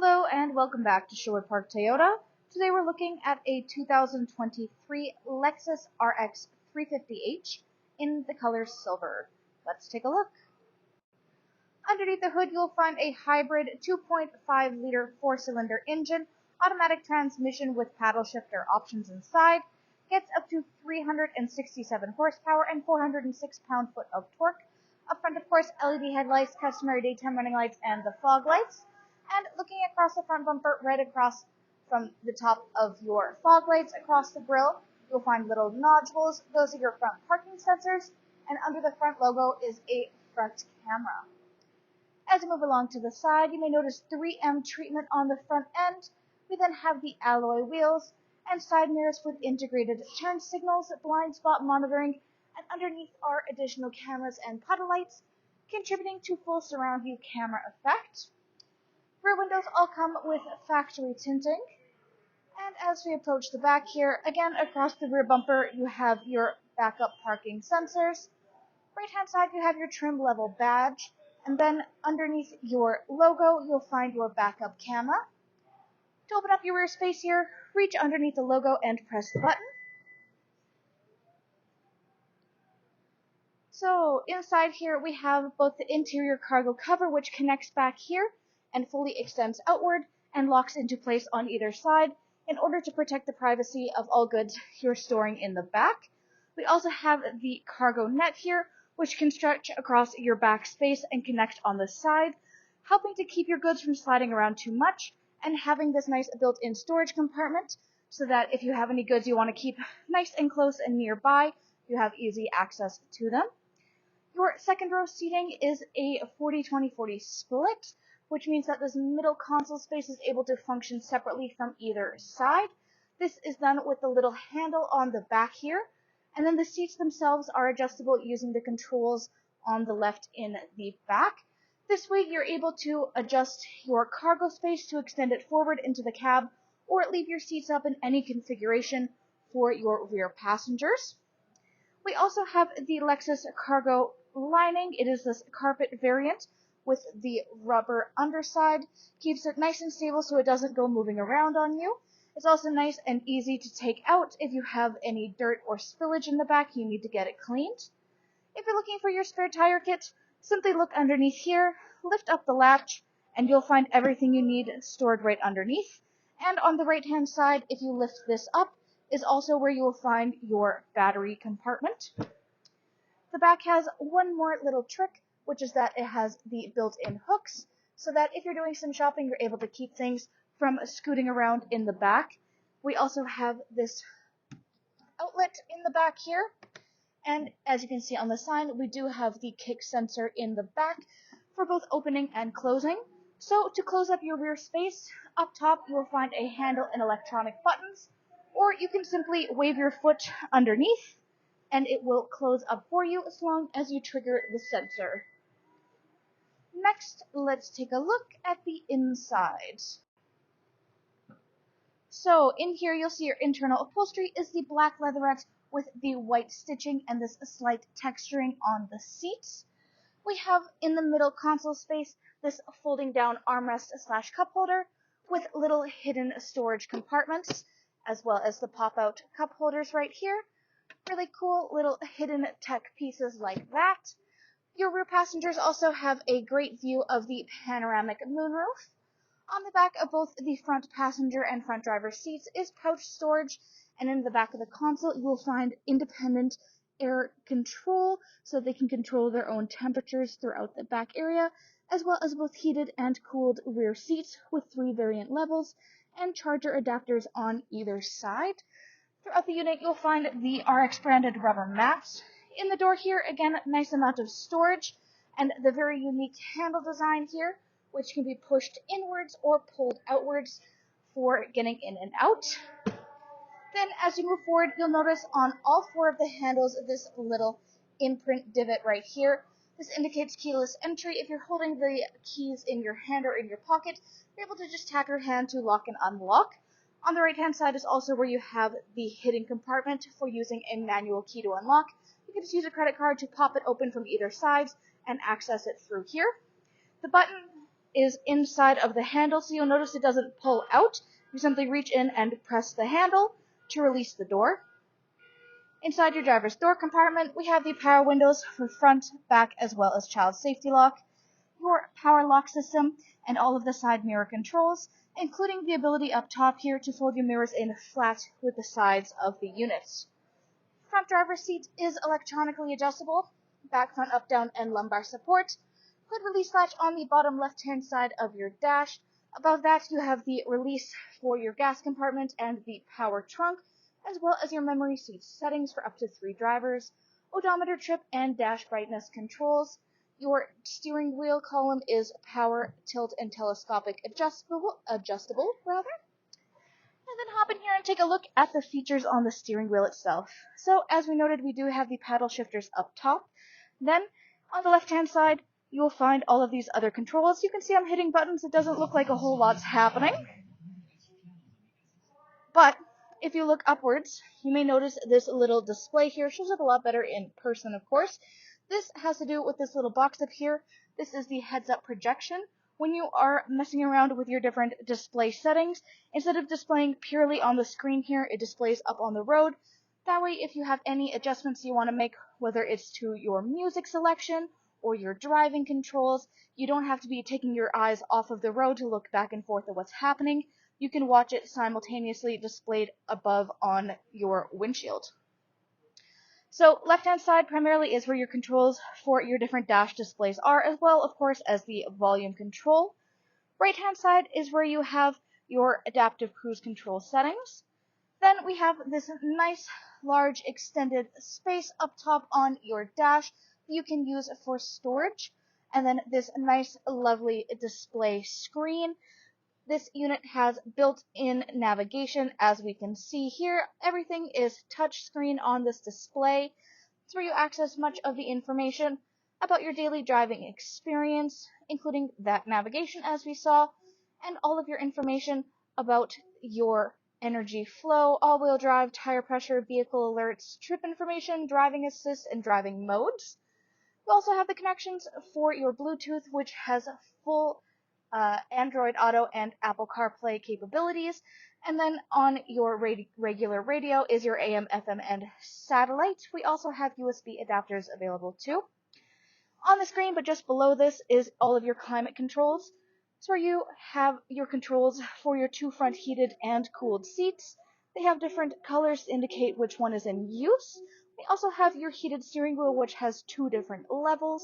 Hello and welcome back to Sherwood Park Toyota. Today we're looking at a 2023 Lexus RX 350h in the color silver. Let's take a look. Underneath the hood you'll find a hybrid 2.5-liter 4-cylinder engine, automatic transmission with paddle shifter options inside, gets up to 367 horsepower and 406 pound-foot of torque. Up front, of course, LED headlights, customary daytime running lights, and the fog lights. And looking across the front bumper, right across from the top of your fog lights, across the grille, you'll find little nodules. Those are your front parking sensors. And under the front logo is a front camera. As you move along to the side, you may notice 3M treatment on the front end. We then have the alloy wheels and side mirrors with integrated turn signals, blind spot monitoring, and underneath are additional cameras and puddle lights, contributing to full surround view camera effect. Rear windows all come with factory tinting. And as we approach the back here, again across the rear bumper you have your backup parking sensors. Right hand side you have your trim level badge, and then underneath your logo you'll find your backup camera. To open up your rear space here, reach underneath the logo and press the button. So inside here we have both the interior cargo cover, which connects back here and fully extends outward and locks into place on either side in order to protect the privacy of all goods you're storing in the back. We also have the cargo net here, which can stretch across your back space and connect on the side, helping to keep your goods from sliding around too much, and having this nice built-in storage compartment so that if you have any goods you want to keep nice and close and nearby, you have easy access to them. Your second row seating is a 40-20-40 split, which means that this middle console space is able to function separately from either side. This is done with the little handle on the back here, and then the seats themselves are adjustable using the controls on the left in the back. This way you're able to adjust your cargo space to extend it forward into the cab, or leave your seats up in any configuration for your rear passengers. We also have the Lexus cargo lining. It is this carpet variant with the rubber underside. Keeps it nice and stable so it doesn't go moving around on you. It's also nice and easy to take out if you have any dirt or spillage in the back, you need to get it cleaned. If you're looking for your spare tire kit, simply look underneath here, lift up the latch, and you'll find everything you need stored right underneath. And on the right hand side, if you lift this up, is also where you will find your battery compartment. The back has one more little trick, which is that it has the built-in hooks, so that if you're doing some shopping, you're able to keep things from scooting around in the back. We also have this outlet in the back here, and as you can see on the sign, we do have the kick sensor in the back for both opening and closing. So to close up your rear space, up top you will find a handle and electronic buttons, or you can simply wave your foot underneath and it will close up for you as long as you trigger the sensor. Next, let's take a look at the inside. So in here you'll see your internal upholstery is the black leatherette with the white stitching and this slight texturing on the seats. We have in the middle console space this folding down armrest / cup holder with little hidden storage compartments, as well as the pop-out cup holders right here. Really cool little hidden tech pieces like that. Your rear passengers also have a great view of the panoramic moonroof. On the back of both the front passenger and front driver seats is pouch storage, and in the back of the console you will find independent air control so they can control their own temperatures throughout the back area, as well as both heated and cooled rear seats with 3 variant levels and charger adapters on either side. Throughout the unit you'll find the RX branded rubber mats. In the door here, again, nice amount of storage and the very unique handle design here, which can be pushed inwards or pulled outwards for getting in and out. Then as you move forward, you'll notice on all 4 of the handles this little imprint divot right here. This indicates keyless entry. If you're holding the keys in your hand or in your pocket, you're able to just tap your hand to lock and unlock. On the right hand side is also where you have the hidden compartment for using a manual key to unlock. You can just use a credit card to pop it open from either side and access it through here. The button is inside of the handle, so you'll notice it doesn't pull out. You simply reach in and press the handle to release the door. Inside your driver's door compartment, we have the power windows for front, back, as well as child safety lock, your power lock system, and all of the side mirror controls, including the ability up top here to fold your mirrors in flat with the sides of the units. Front driver's seat is electronically adjustable, back, front, up, down, and lumbar support. Hood release latch on the bottom left-hand side of your dash. Above that, you have the release for your gas compartment and the power trunk, as well as your memory seat settings for up to 3 drivers, odometer, trip, and dash brightness controls. Your steering wheel column is power, tilt, and telescopic adjustable. And then hop in here and take a look at the features on the steering wheel itself. So as we noted, we do have the paddle shifters up top. Then on the left-hand side, you will find all of these other controls. You can see I'm hitting buttons. It doesn't look like a whole lot's happening. But if you look upwards, you may notice this little display here. Shows up a lot better in person, of course. This has to do with this little box up here. This is the heads-up projection. When you are messing around with your different display settings, instead of displaying purely on the screen here, it displays up on the road. That way, if you have any adjustments you want to make, whether it's to your music selection or your driving controls, you don't have to be taking your eyes off of the road to look back and forth at what's happening. You can watch it simultaneously displayed above on your windshield. So left-hand side primarily is where your controls for your different dash displays are, as well, of course, as the volume control. Right-hand side is where you have your adaptive cruise control settings. Then we have this nice, large, extended space up top on your dash that you can use for storage. And then this nice, lovely display screen. This unit has built-in navigation, as we can see here. Everything is touchscreen on this display. It's where you access much of the information about your daily driving experience, including that navigation as we saw, and all of your information about your energy flow, all-wheel drive, tire pressure, vehicle alerts, trip information, driving assist, and driving modes. You also have the connections for your Bluetooth, which has full Android Auto and Apple CarPlay capabilities. And then on your regular radio is your AM, FM, and satellite. We also have USB adapters available too. On the screen, but just below this, is all of your climate controls. It's where you have your controls for your 2 front heated and cooled seats. They have different colors to indicate which one is in use. We also have your heated steering wheel, which has 2 different levels.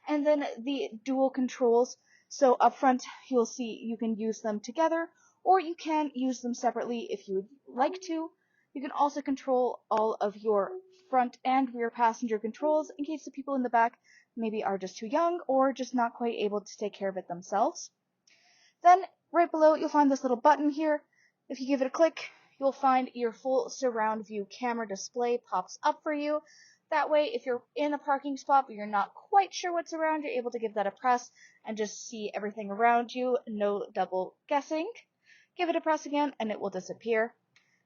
And then the dual controls. So up front, you'll see you can use them together, or you can use them separately if you would like to. You can also control all of your front and rear passenger controls in case the people in the back maybe are just too young or just not quite able to take care of it themselves. Then right below, you'll find this little button here. If you give it a click, you'll find your full surround view camera display pops up for you. That way, if you're in a parking spot but you're not quite sure what's around, you're able to give that a press and just see everything around you, no double guessing. Give it a press again and it will disappear.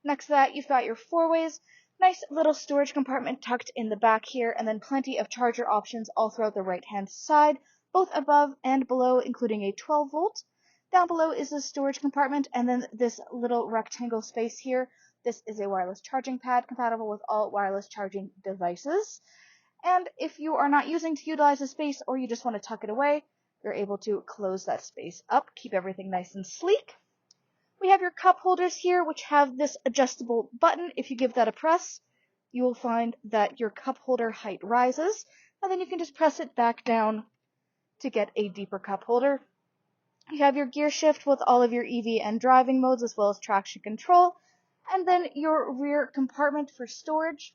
Next to that, you've got your 4-ways, nice little storage compartment tucked in the back here, and then plenty of charger options all throughout the right-hand side, both above and below, including a 12-volt. Down below is the storage compartment, and then this little rectangle space here. This is a wireless charging pad compatible with all wireless charging devices. And if you are not using to utilize the space or you just want to tuck it away, you're able to close that space up, keep everything nice and sleek. We have your cup holders here, which have this adjustable button. If you give that a press, you will find that your cup holder height rises, and then you can just press it back down to get a deeper cup holder. You have your gear shift with all of your EV and driving modes, as well as traction control, and then your rear compartment for storage.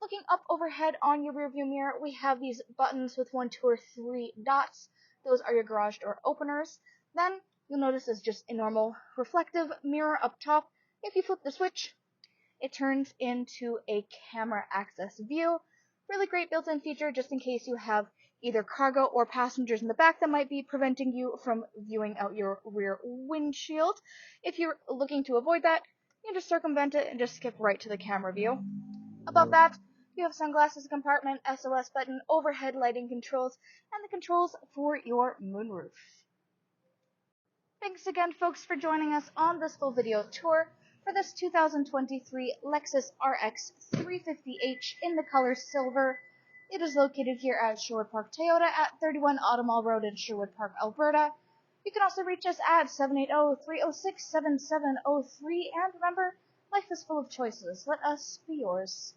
Looking up overhead on your rearview mirror, we have these buttons with 1, 2, or 3 dots. Those are your garage door openers. Then you'll notice there's just a normal reflective mirror up top. If you flip the switch, it turns into a camera access view. Really great built-in feature just in case you have either cargo or passengers in the back that might be preventing you from viewing out your rear windshield. If you're looking to avoid that, you can just circumvent it and just skip right to the camera view. Above that, you have sunglasses compartment, SOS button, overhead lighting controls, and the controls for your moonroof. Thanks again, folks, for joining us on this full video tour for this 2023 Lexus RX 350h in the color silver. It is located here at Sherwood Park Toyota at 31 Automall Road in Sherwood Park, Alberta. You can also reach us at 780-306-7703, and remember, life is full of choices. Let us be yours.